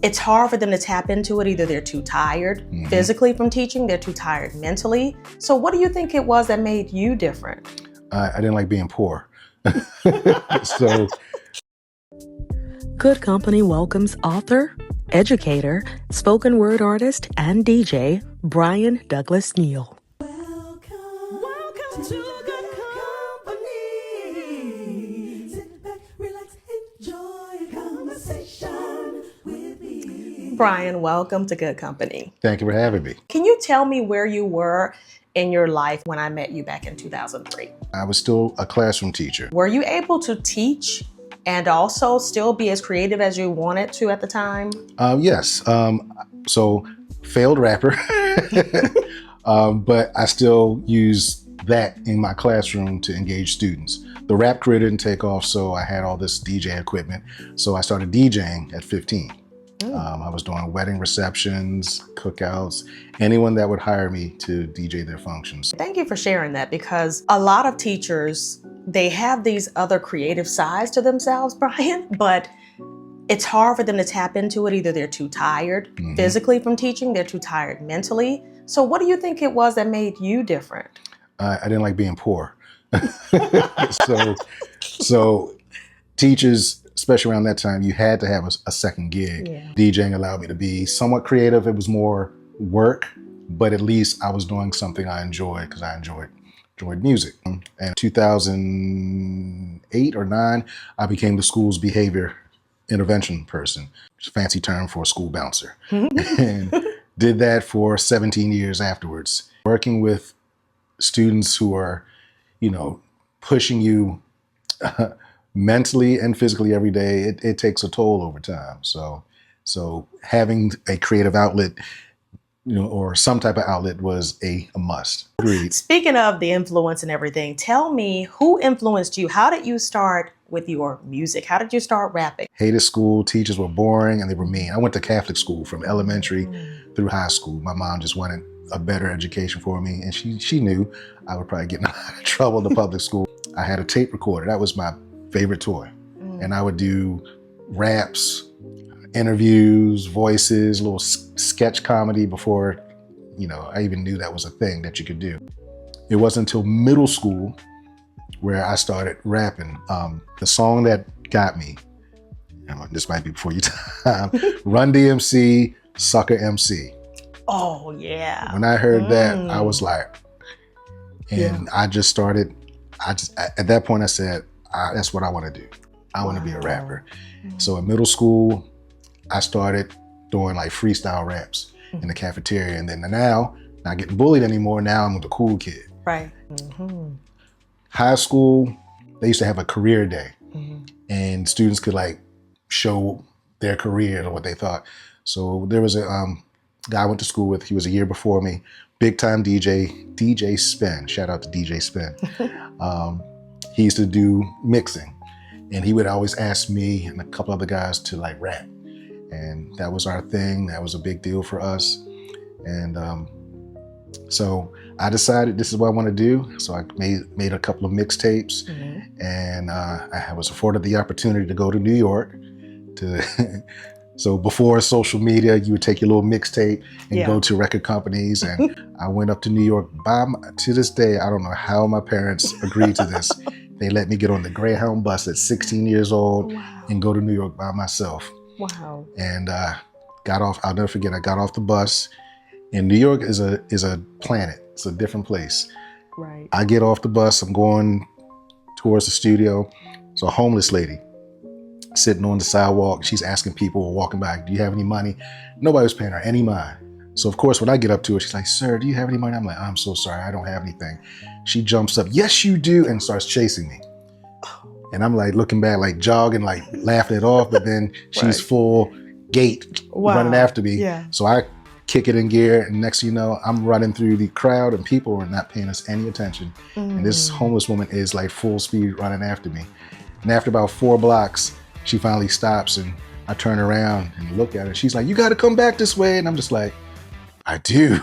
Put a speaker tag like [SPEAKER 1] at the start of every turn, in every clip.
[SPEAKER 1] it's hard for them to tap into it. Either they're too tired physically from teaching, they're too tired mentally. So what do you think it was that made you different?
[SPEAKER 2] I didn't like being poor. So
[SPEAKER 1] Good Company welcomes author, educator, spoken word artist, and DJ, Brian Douglas Neal.
[SPEAKER 3] Welcome to Good Company. Sit back, relax, enjoy a conversation with me.
[SPEAKER 1] Brian, welcome to Good Company.
[SPEAKER 2] thank you for having me.
[SPEAKER 1] Can you tell me where you were in your life when I met you back in 2003?
[SPEAKER 2] I was still a classroom teacher.
[SPEAKER 1] Were you able to teach and also still be as creative as you wanted to at the time?
[SPEAKER 2] Yes. So failed rapper, but I still use that in my classroom to engage students. The rap career didn't take off, so I had all this DJ equipment. So I started DJing at 15. I was doing wedding receptions, cookouts, anyone that would hire me to DJ their functions.
[SPEAKER 1] Thank you for sharing that, because a lot of teachers, they have these other creative sides to themselves, Brian, but it's hard for them to tap into it. Either they're too tired physically from teaching, they're too tired mentally. So what do you think it was that made you different?
[SPEAKER 2] I didn't like being poor. So teachers, especially around that time, you had to have a second gig.
[SPEAKER 1] Yeah.
[SPEAKER 2] DJing allowed me to be somewhat creative. It was more work, but at least I was doing something I enjoyed, because I enjoyed music. And 2008 or 9, I became the school's behavior intervention person, which is a fancy term for a school bouncer. And did that for 17 years afterwards, working with students who are, pushing you mentally and physically every day. It takes a toll over time. So having a creative outlet, or some type of outlet was a must. Agreed.
[SPEAKER 1] Speaking of the influence and everything, tell me, who influenced you? How did you start with your music? How did you start rapping?
[SPEAKER 2] Hated school. Teachers were boring and they were mean. I went to Catholic school from elementary through high school. My mom just wanted a better education for me, and she knew I would probably get in a lot of trouble in the public school. I had a tape recorder. That was my favorite toy. And I would do raps, interviews, voices, little sketch comedy before, I even knew that was a thing that you could do. It wasn't until middle school where I started rapping. The song that got me, this might be before your time, Run DMC, Sucker MC.
[SPEAKER 1] Oh, yeah.
[SPEAKER 2] When I heard that, I was like, I just started, at that point I said, that's what I want to do. I want to be a rapper. So in middle school, I started doing like freestyle raps in the cafeteria. And then now, not getting bullied anymore, now I'm the cool kid.
[SPEAKER 1] Right.
[SPEAKER 2] High school, they used to have a career day, and students could like show their career or what they thought. So there was a guy I went to school with. He was a year before me, big time DJ Spin. Shout out to DJ Spin. He used to do mixing, and he would always ask me and a couple other guys to like rap. And that was our thing. That was a big deal for us. And so I decided this is what I want to do. So I made a couple of mixtapes, and I was afforded the opportunity to go to New York. So before social media, you would take your little mixtape and go to record companies. And I went up to New York. To this day, I don't know how my parents agreed to this. They let me get on the Greyhound bus at 16 years old and go to New York by myself.
[SPEAKER 1] Wow.
[SPEAKER 2] And got off. I'll never forget. I got off the bus. And New York is a planet. It's a different place.
[SPEAKER 1] Right.
[SPEAKER 2] I get off the bus. I'm going towards the studio. It's a homeless lady sitting on the sidewalk. She's asking people walking by, do you have any money? Nobody was paying her any mind. So of course, when I get up to her, she's like, sir, do you have any money? I'm like, I'm so sorry, I don't have anything. She jumps up, yes, you do, and starts chasing me. And I'm like looking back, like jogging, like laughing it off, but then she's full gait running after me.
[SPEAKER 1] Yeah.
[SPEAKER 2] So I kick it in gear, and next thing you know, I'm running through the crowd and people are not paying us any attention. And this homeless woman is like full speed running after me. And after about 4 blocks, she finally stops, and I turn around and look at her. She's like, you got to come back this way. And I'm just like, I do.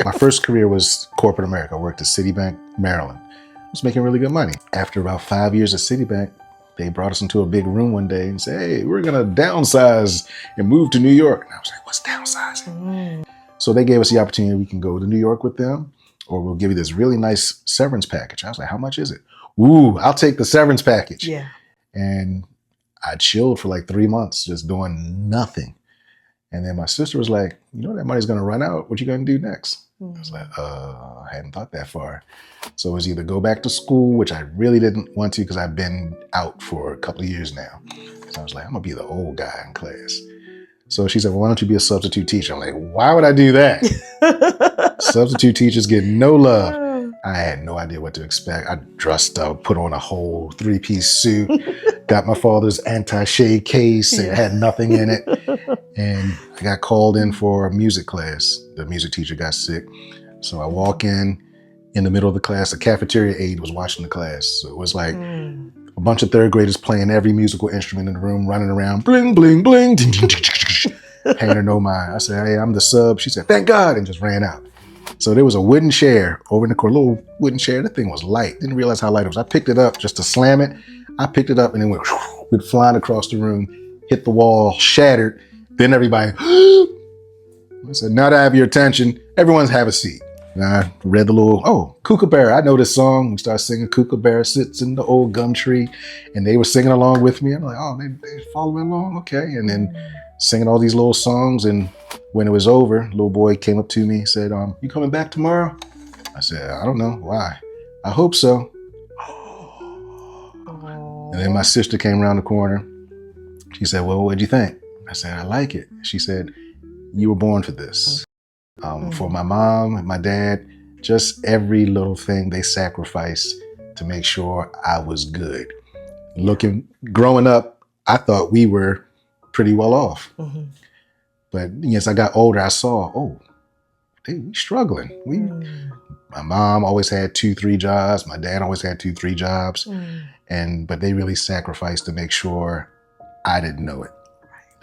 [SPEAKER 2] My first career was corporate America. I worked at Citibank, Maryland. I was making really good money. After about 5 years at Citibank, they brought us into a big room one day and said, hey, we're going to downsize and move to New York. And I was like, what's downsizing? So they gave us the opportunity. We can go to New York with them, or we'll give you this really nice severance package. I was like, how much is it? Ooh, I'll take the severance package.
[SPEAKER 1] Yeah.
[SPEAKER 2] And I chilled for like 3 months, just doing nothing. And then my sister was like, you know, that money's going to run out. What you going to do next? I was like, I hadn't thought that far. So it was either go back to school, which I really didn't want to because I've been out for a couple of years now. So I was like, I'm going to be the old guy in class. So she said, well, why don't you be a substitute teacher? I'm like, why would I do that? Substitute teachers get no love. I had no idea what to expect. I dressed up, put on a whole 3-piece suit, got my father's anti-shade case. It had nothing in it. And I got called in for a music class. The music teacher got sick. So I walk in the middle of the class. The cafeteria aide was watching the class. So it was like a bunch of third graders playing every musical instrument in the room, running around, bling, bling, bling, paying her no mind. I said, hey, I'm the sub. She said, thank God, and just ran out. So there was a wooden chair over in the corner, little wooden chair. That thing was light. Didn't realize how light it was. I picked it up just to slam it. I picked it up and it went flying across the room, hit the wall, shattered. Then everybody, I said, now that I have your attention, everyone's have a seat. And I read the little, Kookaburra. I know this song. We started singing Kookaburra Sits in the Old Gum Tree. And they were singing along with me. I'm like, oh, they following along? Okay. And then singing all these little songs. And when it was over, little boy came up to me and said, you coming back tomorrow? I said, I don't know. Why? I hope so. And then my sister came around the corner. She said, well, what'd you think? I said, I like it. She said, you were born for this. For my mom and my dad, just every little thing they sacrificed to make sure I was good. Growing up, I thought we were pretty well off. But as I got older, I saw, we struggling. My mom always had 2-3 jobs. My dad always had 2-3 jobs. But they really sacrificed to make sure I didn't know it.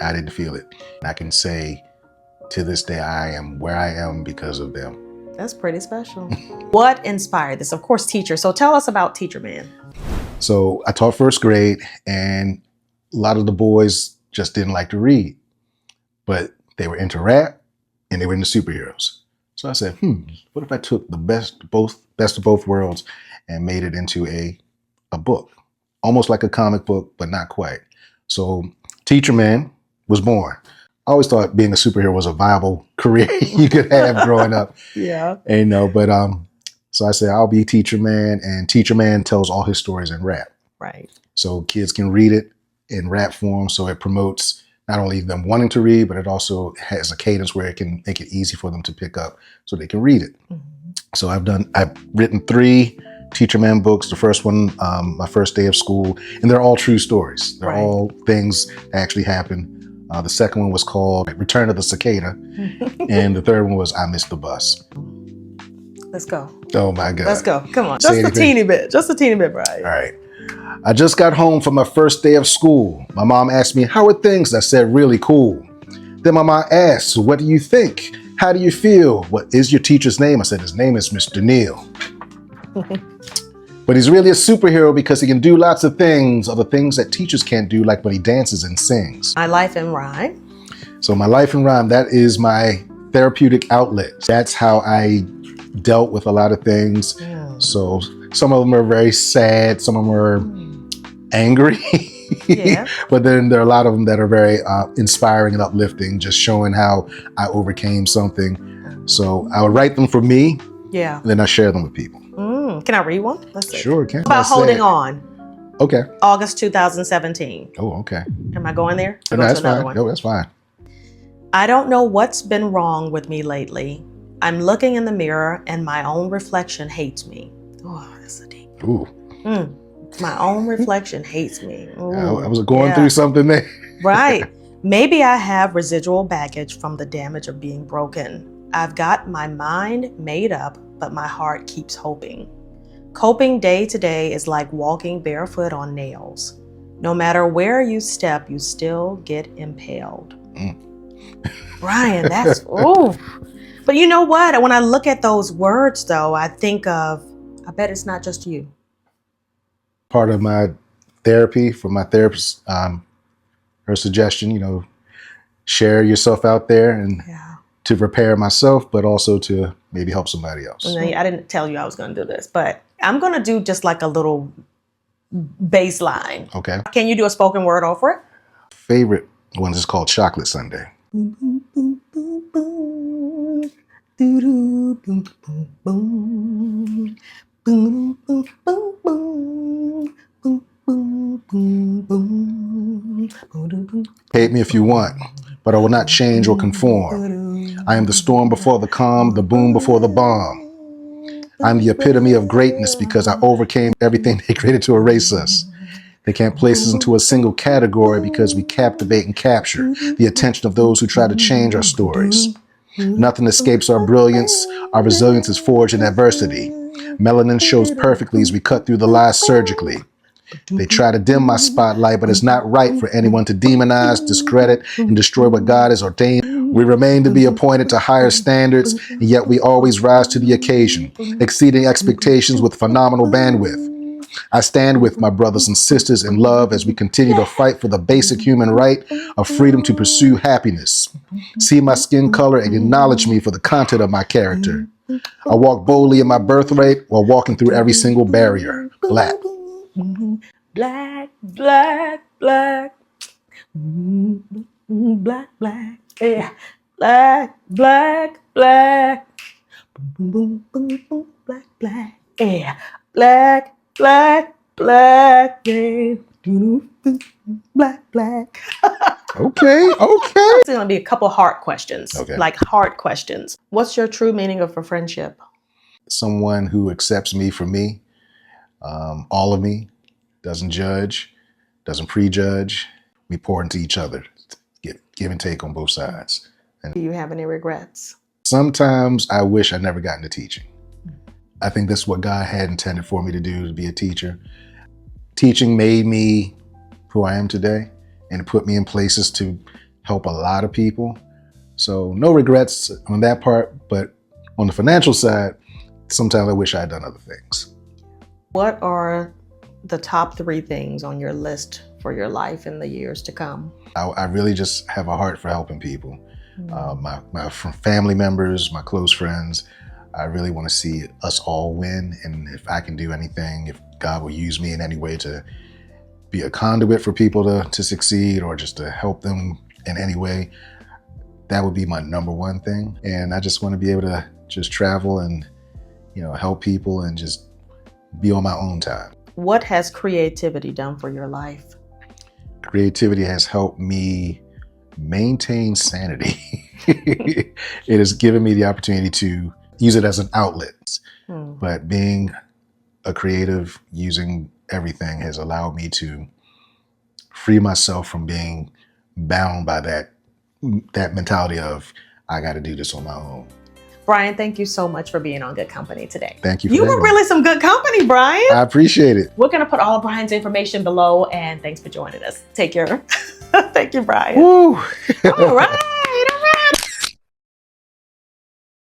[SPEAKER 2] I didn't feel it. And I can say to this day, I am where I am because of them.
[SPEAKER 1] That's pretty special. What inspired this? Of course, teacher. So tell us about Teacher Man.
[SPEAKER 2] So I taught first grade, and a lot of the boys just didn't like to read, but they were into rap and they were into superheroes. So I said, what if I took the best of both worlds and made it into a book, almost like a comic book, but not quite. So Teacher Man was born. I always thought being a superhero was a viable career you could have growing up.
[SPEAKER 1] Yeah.
[SPEAKER 2] And so I said, I'll be Teacher Man, and Teacher Man tells all his stories in rap.
[SPEAKER 1] Right.
[SPEAKER 2] So kids can read it in rap form. So it promotes not only them wanting to read, but it also has a cadence where it can make it easy for them to pick up so they can read it. So I've written 3 Teacher Man books. The first one, my first day of school, and they're all true stories. They're all things that actually happened. The second one was called Return of the Cicada. And the third one was I Missed the Bus.
[SPEAKER 1] Let's go.
[SPEAKER 2] Oh my God.
[SPEAKER 1] Let's go. Come on. Just a teeny bit, Brian.
[SPEAKER 2] All right. I just got home from my first day of school. My mom asked me, how are things? I said, really cool. Then my mom asked, what do you think? How do you feel? What is your teacher's name? I said, his name is Mr. Neal. But he's really a superhero because he can do lots of things, other things that teachers can't do, like when he dances and sings.
[SPEAKER 1] My life in rhyme.
[SPEAKER 2] So my life in rhyme, that is my therapeutic outlet. That's how I dealt with a lot of things. So some of them are very sad. Some of them are angry. But then there are a lot of them that are very inspiring and uplifting, just showing how I overcame something. So I would write them for me. And then I share them with people.
[SPEAKER 1] Can I read one? Let's see.
[SPEAKER 2] Sure, can.
[SPEAKER 1] About Holding On.
[SPEAKER 2] Okay.
[SPEAKER 1] August 2017.
[SPEAKER 2] Oh, okay.
[SPEAKER 1] Am I going there?
[SPEAKER 2] No, that's fine. No, that's fine.
[SPEAKER 1] I don't know what's been wrong with me lately. I'm looking in the mirror and my own reflection hates me. Oh, that's a deep.
[SPEAKER 2] Ooh.
[SPEAKER 1] My own reflection hates me. Ooh.
[SPEAKER 2] I was going through something there.
[SPEAKER 1] Right. Maybe I have residual baggage from the damage of being broken. I've got my mind made up, but my heart keeps hoping. Coping day to day is like walking barefoot on nails. No matter where you step, you still get impaled. Brian, that's, ooh. But you know what? When I look at those words, though, I think of, I bet it's not just you.
[SPEAKER 2] Part of my therapy from my therapist. Her suggestion, share yourself out there and to prepare myself, but also to maybe help somebody else.
[SPEAKER 1] And I didn't tell you I was going to do this, but I'm going to do just like a little baseline.
[SPEAKER 2] Okay.
[SPEAKER 1] Can you do a spoken word over it?
[SPEAKER 2] Favorite one is called Chocolate Sunday. Hate me if you want, but I will not change or conform. I am the storm before the calm, the boom before the bomb. I'm the epitome of greatness because I overcame everything they created to erase us. They can't place us into a single category because we captivate and capture the attention of those who try to change our stories. Nothing escapes our brilliance. Our resilience is forged in adversity. Melanin shows perfectly as we cut through the lies surgically. They try to dim my spotlight, but it's not right for anyone to demonize, discredit, and destroy what God has ordained. We remain to be appointed to higher standards, and yet we always rise to the occasion, exceeding expectations with phenomenal bandwidth. I stand with my brothers and sisters in love as we continue to fight for the basic human right of freedom to pursue happiness. See my skin color and acknowledge me for the content of my character. I walk boldly in my birthright while walking through every single barrier. Black.
[SPEAKER 1] Black, black, black. Black, black. Yeah. Black, black, black. Boom, boom, boom, boom, black, black. Yeah. Black, black, black. Yeah. Black, black.
[SPEAKER 2] Okay.
[SPEAKER 1] It's going to be a couple hard questions.
[SPEAKER 2] Okay.
[SPEAKER 1] Like hard questions. What's your true meaning of a friendship?
[SPEAKER 2] Someone who accepts me for me, all of me, doesn't judge, doesn't prejudge. We pour into each other, give and take on both sides. And
[SPEAKER 1] Do you have any regrets?
[SPEAKER 2] sometimes I wish I never got into teaching. I think that's what God had intended for me to do, to be a teacher. Teaching made me who I am today, and it put me in places to help a lot of people. So no regrets on that part, but on the financial side, sometimes I wish I had done other things.
[SPEAKER 1] What are the top 3 things on your list for your life in the years to come?
[SPEAKER 2] I really just have a heart for helping people. My family members, my close friends, I really want to see us all win. And if I can do anything, if God will use me in any way to be a conduit for people to succeed or just to help them in any way, that would be my number one thing. And I just want to be able to just travel and, help people and just be on my own time.
[SPEAKER 1] What has creativity done for your life?
[SPEAKER 2] Creativity has helped me maintain sanity. It has given me the opportunity to use it as an outlet. But being a creative, using everything has allowed me to free myself from being bound by that mentality of, I got to do this on my own.
[SPEAKER 1] Brian, thank you so much for being on Good Company today.
[SPEAKER 2] Thank you for
[SPEAKER 1] You
[SPEAKER 2] having
[SPEAKER 1] were
[SPEAKER 2] me.
[SPEAKER 1] really some good company, Brian.
[SPEAKER 2] I appreciate it.
[SPEAKER 1] We're going to put all of Brian's information below, and thanks for joining us. Take care. Thank you, Brian.
[SPEAKER 2] Woo.
[SPEAKER 1] All right.